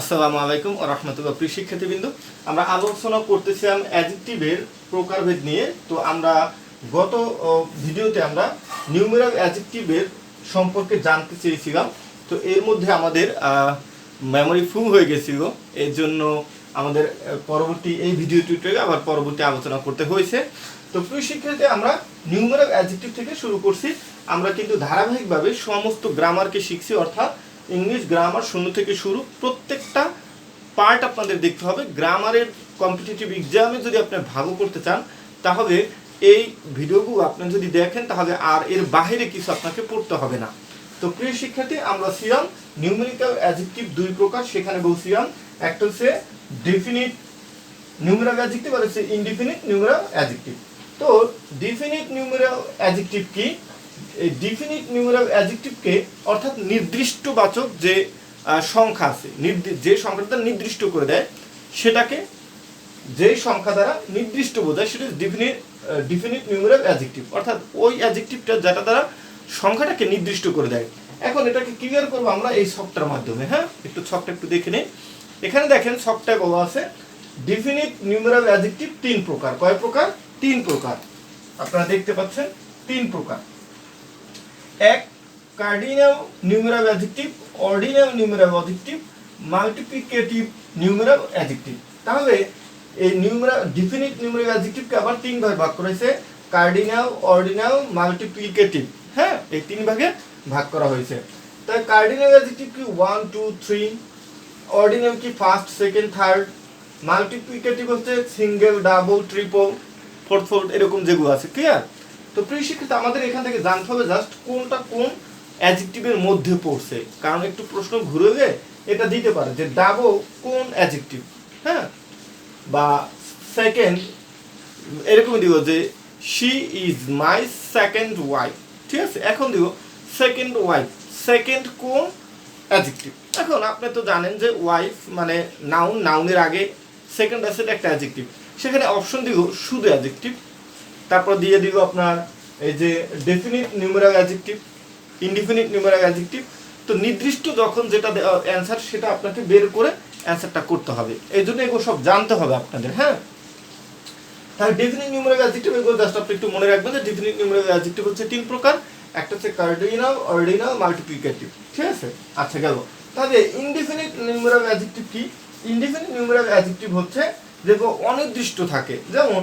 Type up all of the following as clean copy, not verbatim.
আসসালামু আলাইকুম ওয়া রাহমাতুল্লাহ। প্রিয় শিক্ষার্থীবৃন্দ, আমরা আলোচনা করতেছিলাম অ্যাডজেক্টিভের প্রকারভেদ নিয়ে। তো আমরা গত ভিডিওতে আমরা নিউমেরাল অ্যাডজেক্টিভের সম্পর্কে জানতে চেয়েছিলাম। তো এর মধ্যে আমাদের মেমোরি ফুল হয়ে গেছিল, এর জন্য আমাদের পরবর্তী এই ভিডিও টিউটোরিয়ালে আবার পরবর্তী আলোচনা করতে হয়েছে। তো প্রিয় শিক্ষার্থী, আমরা নিউমেরাল অ্যাডজেক্টিভ থেকে শুরু করছি। আমরা কিন্তু ধারাবাহিকভাবে সমস্ত গ্রামারকে শিখছি, অর্থাৎ ইংলিশ গ্রামার শূন্য থেকে শুরু প্রত্যেকটা পার্ট আপনাদের দেখতে হবে। গ্রামারের কম্পিটিটিভ এক্সামে যদি আপনি ভালো করতে চান, তাহলে এই ভিডিওগুলো আপনি যদি দেখেন, তাহলে আর এর বাইরে কিছু আপনাকে পড়তে হবে না। তো প্রিয় শিক্ষার্থী, আমরা ছিলাম নিউমেরিক্যাল অ্যাডজেক্টিভ দুই প্রকার, সেখানে বলছিলাম একটা হচ্ছে ডেফিনিট নিউমেরাল অ্যাডজেক্টিভ আর হচ্ছে ইনডিফিনিট নিউমেরাল অ্যাডজেক্টিভ। তো ডেফিনিট নিউমেরাল অ্যাডজেক্টিভ কি? এই ডিফিনিট নিউমেরাল অ্যাডজেক্টিভকে অর্থাৎ নির্দিষ্টবাচক যে সংখ্যা আছে, যে সংখ্যাটা নির্দিষ্ট করে দেয়, সেটাকে যেই সংখ্যা দ্বারা নির্দিষ্ট বোঝায় সেটা ডিফিনিট নিউমেরাল অ্যাডজেক্টিভ, অর্থাৎ ওই অ্যাডজেক্টিভটা যেটা দ্বারা সংখ্যাটাকে নির্দিষ্ট করে দেয়। এখন এটাকে ক্লিয়ার করবো আমরা এই ছকটার মাধ্যমে। হ্যাঁ, একটু ছকটা একটু দেখে নিই। এখানে দেখেন ছকটায় বলা আছে ডিফিনিট নিউমেরাল অ্যাডজেক্টিভ তিন প্রকার। কয় প্রকার? তিন প্রকার। আপনারা দেখতে পাচ্ছেন তিন প্রকার। এক, cardinal numeral adjective, ordinal numeral adjective, multiplicative numeral adjective. তাহলে এই ডিফিনিট নিউমেরাল অ্যাডজেক্টিভকে আবার তিন ভাগে ভাগ করেছে: কার্ডিনাল, অর্ডিনাল, মাল্টিপ্লিকেটিভ। হ্যাঁ, এই তিন ভাগে ভাগ করা হয়েছে। তাই কার্ডিনাল অ্যাডজেক্টিভ কি 1 2 3, অর্ডিনাল কি ফার্স্ট সেকেন্ড থার্ড, মাল্টিপ্লিকেটিভ হচ্ছে সিঙ্গেল ডাবল ট্রিপল ফোর্থ এরকম যেগুলো আছে। ক্লিয়ার? তো প্রিয় শিক্ষার্থী, আমাদের এখান থেকে জানতে হবে জাস্ট কোনটা কোন অ্যাডজেক্টিভের মধ্যে পড়ছে, কারণ একটু প্রশ্ন ঘুরে গিয়ে এটা দিতে পারে যে ডাবল কোন অ্যাডজেক্টিভ, হ্যাঁ, বা সেকেন্ড এরকম দিব যে she is my second wife. ঠিক আছে, এখন দিব সেকেন্ড ওয়াইফ, সেকেন্ড কোন অ্যাডজেক্টিভ। এখন আপনি তো জানেন যে ওয়াইফ মানে নাউন, নাউনের আগে সেকেন্ড আছে একটা অ্যাডজেক্টিভ, সেখানে অপশন দিব শুধু অ্যাডজেক্টিভ। তারপর দিয়ে দিব আপনার এই যে definite numeral adjective, indefinite numeral adjective. তো নির্দিষ্ট যখন যেটা অ্যান্সার, সেটা আপনাকে বের করে অ্যান্সারটা করতে হবে। এই জন্য এগুলো সব জানতে হবে আপনাদের। হ্যাঁ, তাহলে ডেফিনিট নিউমেরাল অ্যাডজেক্টিভ এগুলো জাস্ট আপনি একটু মনে রাখবেন যে ডেফিনিট নিউমেরাল অ্যাডজেক্টিভ হচ্ছে তিন প্রকার। একটা হচ্ছে কার্ডিনাল, অর্ডিনাল, মাল্টিপ্লিকেটিভ। ঠিক আছে, আচ্ছা গেল। তাহলে ইনডিফিনিট নিউমেরাল অ্যাডজেক্টিভ কি? ইনডিফিনিট নিউমেরাল অ্যাডজেক্টিভ হচ্ছে যেগুলো অনির্দিষ্ট থাকে, যেমন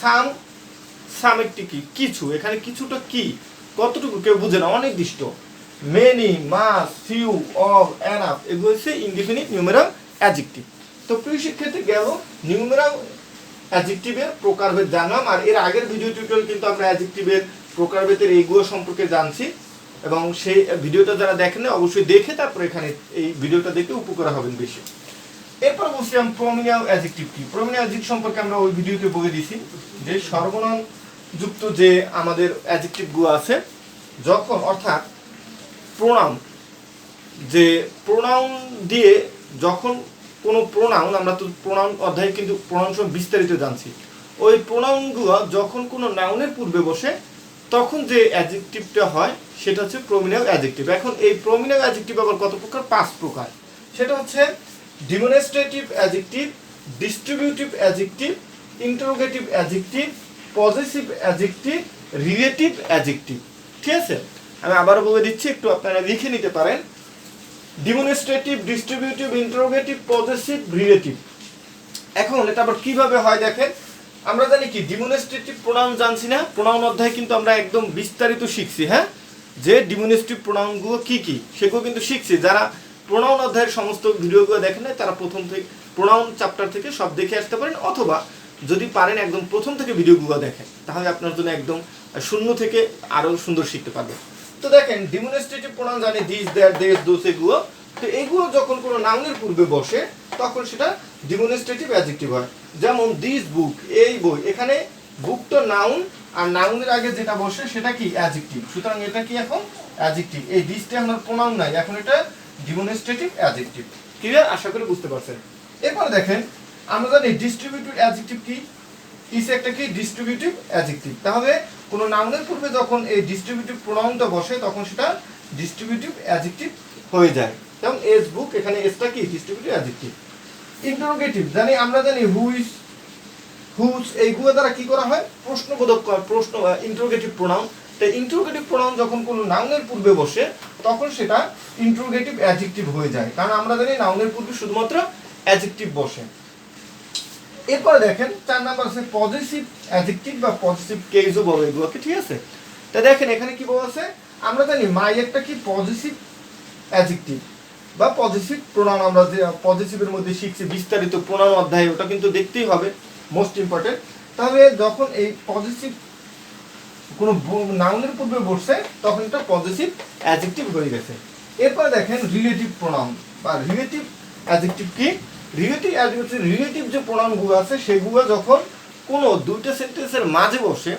সাম। সাম একটি কি? কিছু। এখানে কিছুটা কি, কতটুকু কেউ বুঝে না, অনির্দিষ্ট। মেনি, মাস, ফিউ, অল, এনাফ, এগুলো হচ্ছে ইনডিফিনিট নিউমেরাল অ্যাডজেক্টিভ। তো প্রিয় শিক্ষার্থী, গেল নিউমেরাল অ্যাডজেক্টিভের প্রকারভেদ জানলাম। আর এর আগের ভিডিও টিউটোরিয়াল কিন্তু আমরা অ্যাডজেক্টিভের প্রকারভেদের এইগুলো সম্পর্কে জানছি, এবং সেই ভিডিওটা যারা দেখেন না অবশ্যই দেখে তারপর এখানে এই ভিডিওটা দেখে উপকার হবেন বেশি। এরপর বলছিলাম প্রমিনাল অ্যাডজেক্টিভ কি। প্রমিনাল অ্যাডজেক্টিভ সম্পর্কে আমরা ওই ভিডিওতে বলে দিয়েছি যে সর্বনাম যুক্ত যে আমাদের অ্যাডজেক্টিভগুলো আছে, যখন অর্থাৎ প্রোনাউন, যে প্রোনাউন দিয়ে যখন কোনো প্রোনাউন, আমরা তো প্রোনাউন অধ্যায়ে কিন্তু প্রোনাউন সব বিস্তারিত জানছি, ওই প্রোনাউনগুলো যখন কোনো নাউনের পূর্বে বসে তখন যে অ্যাডজেক্টিভটা হয় সেটা হচ্ছে প্রমিনাল অ্যাডজেক্টিভ। এখন এই প্রমিনাল অ্যাডজেক্টিভ আবার কত প্রকার? 5 প্রকার। সেটা হচ্ছে demonstrative adjective, distributive adjective, interrogative adjective, possessive adjective, relative adjective. ঠিক আছে, আমি আবারও বলে দিচ্ছি, একটু আপনারা লিখে নিতে পারেন। Demonstrative, distributive, interrogative, possessive, relative. এখন এটা আবার কিভাবে হয় দেখেন। আমরা জানি কি ডিমনস্ট্রেটিভ প্রোনাউন জানছি না, প্রোনাউন অধ্যায় কিন্তু আমরা একদম বিস্তারিত শিখছি। হ্যাঁ, যে ডিমনস্ট্রেটিভ প্রোনাউনগুলো কি কি সেগুলো কিন্তু শিখছি। যারা প্রোনাউন অধ্যায়ের সমস্ত ভিডিওগুলো দেখেন না, তারা প্রথম থেকে প্রোনাউন চ্যাপ্টার থেকে সব দেখে আসতে পারেন, অথবা যদি পারেন একদম প্রথম থেকে ভিডিওগুলো দেখেন, তাহলে আপনার জন্য একদম শূন্য থেকে আরও সুন্দর শিখতে পারবেন। তো দেখেন, ডিমনস্ট্রেটিভ প্রোনাউন জানি দিস, দ্যাট, দেস, দোস, এগুলো। তো এইগুলো যখন কোনো নাউনের পূর্বে বসে তখন সেটা ডিমনস্ট্রেটিভ অ্যাডজেক্টিভ হয়। যেমন দিস বুক, এই বই। এখানে বুকটা নাউন, আর নাউনের আগে যেটা বসে সেটা কি? অ্যাডজেক্টিভ। সুতরাং এটা কি এখন? অ্যাডজেক্টিভ। এই দিসটা আমার প্রোনাউন নাই, এখন এটা ডিমনস্ট্রেটিভ অ্যাডজেক্টিভ। ক্লিয়ার? আশা করি বুঝতে পারছেন। এরপর দেখেন, আমরা জানি ডিস্ট্রিবিউটিভ অ্যাডজেক্টিভ কি? ইস একটা কি? Distributive adjective. তাহলে কোনো নাউনের পূর্বে যখন এই ডিস্ট্রিবিউটিভ প্রোনাউনটা বসে তখন সেটা ডিস্ট্রিবিউটিভ অ্যাডজেক্টিভ হয়ে যায়। যেমন এস বুক, এখানে এসটা কি ডিস্ট্রিবিউটিভ অ্যাডজেক্টিভ। ইন্টারোগেটিভ আমরা জানি হুইজ, হুজ, এইগুলো দ্বারা কি করা হয়, প্রশ্নবোধক প্রশ্ন, ইন্টারোগেটিভ প্রোনাউন। তাই ইন্টারোগেটিভ প্রোনাউন যখন কোনো নাউনের পূর্বে বসে তখন সেটা ইন্টারোগেটিভ অ্যাডজেক্টিভ হয়ে যায়, কারণ আমরা জানি নাউনের পূর্বে শুধুমাত্র অ্যাডজেক্টিভ বসে। এরপরে দেখেন 4 নাম্বার আছে পজিটিভ অ্যাডজেক্টিভ বা পজিটিভ কেসও বলে এগুলোকে, ঠিক আছে। তা দেখেন এখানে কি বলা আছে, আমরা জানি মাই একটা কি পজিটিভ অ্যাডজেক্টিভ বা পজিটিভ প্রোনাউন। আমরা যে পজিটিভের মধ্যে শিখছি বিস্তারিত প্রোনাউন অধ্যায়, ওটা কিন্তু দেখতেই হবে, মোস্ট ইম্পর্টেন্ট। তাহলে যখন এই পজিটিভ কোনো নাউনের পূর্বে বসছে তখন এটা পজিটিভ অ্যাডজেক্টিভ হয়ে গেছে। এরপরে দেখেন রিলেটিভ প্রোনাউন বা রিলেটিভ অ্যাডজেক্টিভ কি, রিলেটিভ অ্যাডজেক্টিভ, রিলেটিভ যে প্রোনাউনগুলো আছে সেগুলো যখন কোনো দুইটা সেন্টেন্সের মাঝে বসে,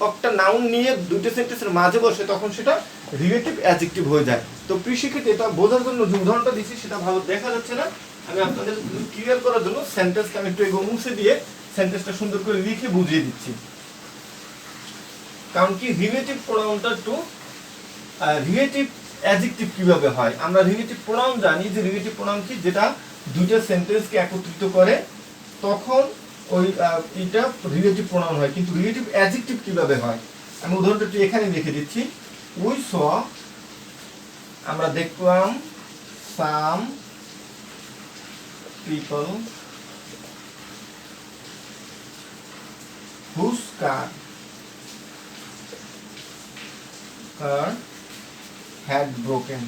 একটা নাউন নিয়ে দুইটা সেন্টেন্সের মাঝে বসে তখন সেটা রিলেটিভ অ্যাডজেক্টিভ হয়ে যায়। তো প্রিশিক্ষিত এটা বোঝার জন্য যে উদাহরণটা দিচ্ছি সেটা ভালো দেখা যাচ্ছে না, আমি আপনাদের ক্লিয়ার করার জন্য সেন্টেন্সটা আমি একটু এগো মুছে দিয়ে সেন্টেন্সটা সুন্দর করে লিখে বুঝিয়ে দিচ্ছি। কারণ কি রিলেটিভ প্রোনাউনটা একটু রিলেটিভ অ্যাডজেক্টিভ কিভাবে হয়, আমরা রিলেটিভ প্রোনাউন জানি যে রিলেটিভ প্রোনাউন কি, যেটা দুইটা সেন্টেন্সকে একত্রিত করে তখন ওই এটা রিলেটিভ প্রোনাউন হয়। কিন্তু রিলেটিভ অ্যাডজেক্টিভ কিভাবে হয় আমি উদাহরণটা একটু এখানে লিখে দিচ্ছি। উই স, আমরা দেখলাম, some people whose car had broken.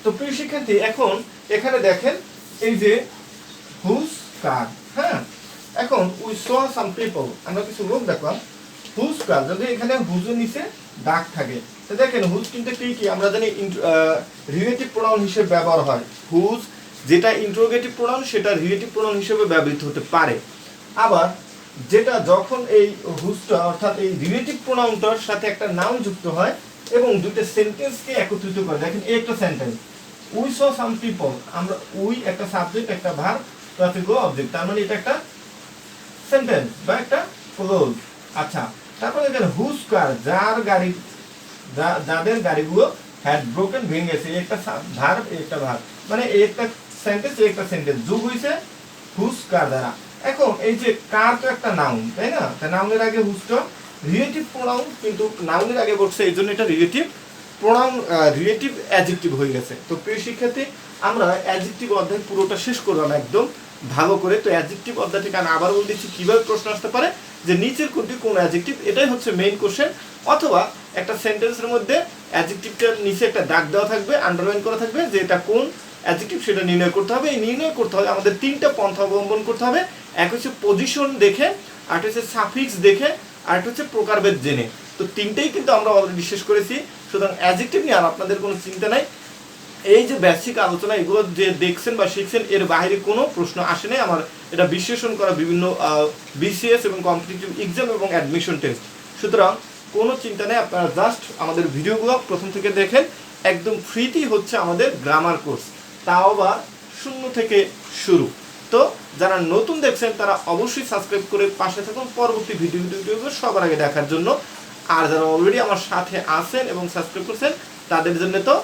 তো প্রিয় শিক্ষার্থী এখন এখানে দেখেন এই যে whose car, হ্যাঁ, এখন we saw some people, আমরা কিছু লোক দেখলাম, whose car, যদি এখানে whose এর নিচে ডাক থাকে, তো দেখেন whose কিন্তু কি আমরা জানি রিলেটিভ প্রোনাউন হিসেবে ব্যবহার হয়। whose যেটা ইন্টারোগেটিভ প্রোনাউন সেটা রিলেটিভ প্রোনাউন হিসেবে ব্যবহৃত হতে পারে। আবার যেটা যখন এই হুজটা অর্থাৎ এই রিলেটিভ প্রোনাউনটার সাথে একটা নাউন যুক্ত হয় এবং দুইটা সেন্টেন্সকে একত্রিত করে, দেখেন এই একটা sentence we saw some people, আমরা উই একটা সাবজেক্ট একটা ভার্ব প্লাস গো অবজেক্ট, তার মানে এটা একটা সেন্টেন্স বা একটা ক্লোজ। আচ্ছা, তারপরে দেখেন হুজ কার, যার গাড়ি, যাদের গাড়িগুলো হ্যাড ব্রোকেন, ভেঙে গেছে, একটা ভার্ব একটা ভার্ব, মানে এই একটা সেন্টেন্স এই একটা সেন্টেন্স যোগ হইছে হুজ কার দ্বারা। এখন এই যে কার তো একটা নাউন, তাই না, তাই নাউনের আগে হুজটা রিলেটিভ প্রোনাউন, কিন্তু নাউনের আগে বসছে এই জন্য এটা রিলেটিভ প্রোনাউন, রিলেটিভ অ্যাডজেক্টিভ হয়ে গেছে। তো প্রিয় শিক্ষার্থী আমরা অ্যাডজেক্টিভ অধ্যায় পুরোটা শেষ করলাম একদম ভালো করে। তো অ্যাডজেক্টিভ অধ্যায় থেকে আমি আবার বলে দিচ্ছি কিভাবে প্রশ্ন আসতে পারে, যে নিচের কোনটি কোন অ্যাডজেক্টিভ, এটাই হচ্ছে মেইন কোশ্চেন। অথবা একটা সেন্টেন্সের মধ্যে অ্যাডজেক্টিভটার নিচে একটা দাগ দেওয়া থাকবে, আন্ডারলাইন করা থাকবে যে এটা কোন অ্যাডজেক্টিভ সেটা নির্ণয় করতে হবে। এই নির্ণয় করতে হবে আমাদের তিনটা পন্থা অবলম্বন করতে হবে। এক হচ্ছে পজিশন দেখে, আরেকটা হচ্ছে সাফিক্স দেখে, আরেকটা হচ্ছে প্রকারভেদ জেনে। তো তিনটেই কিন্তু আমরা অলরেডি শেষ করেছি, সুতরাং অ্যাডজেক্টিভ নিয়ে আর আপনাদের কোনো চিন্তা নাই। এই যে বেসিক আলোচনা এগুলো যে দেখছেন বা শিখছেন এর বাইরে কোনো প্রশ্ন আসে নাই আমার, এটা বিশ্লেষণ করা বিভিন্ন বিসিএস এবং কম্পিটিটিভ এক্সাম এবং অ্যাডমিশন টেস্ট। সুতরাং কোনো চিন্তা নেই, আপনারা জাস্ট আমাদের ভিডিওগুলো প্রথম থেকে দেখেন। একদম ফ্রিতেই হচ্ছে আমাদের গ্রামার কোর্স, তাও আবার 0 থেকে শুরু। তো যারা নতুন দেখছেন তারা অবশ্যই সাবস্ক্রাইব করে পাশে থাকুন পরবর্তী ভিডিওগুলো সবার আগে দেখার জন্য। আর যারা অলরেডি আমার সাথে আছেন এবং সাবস্ক্রাইব করছেন তাদের জন্য তো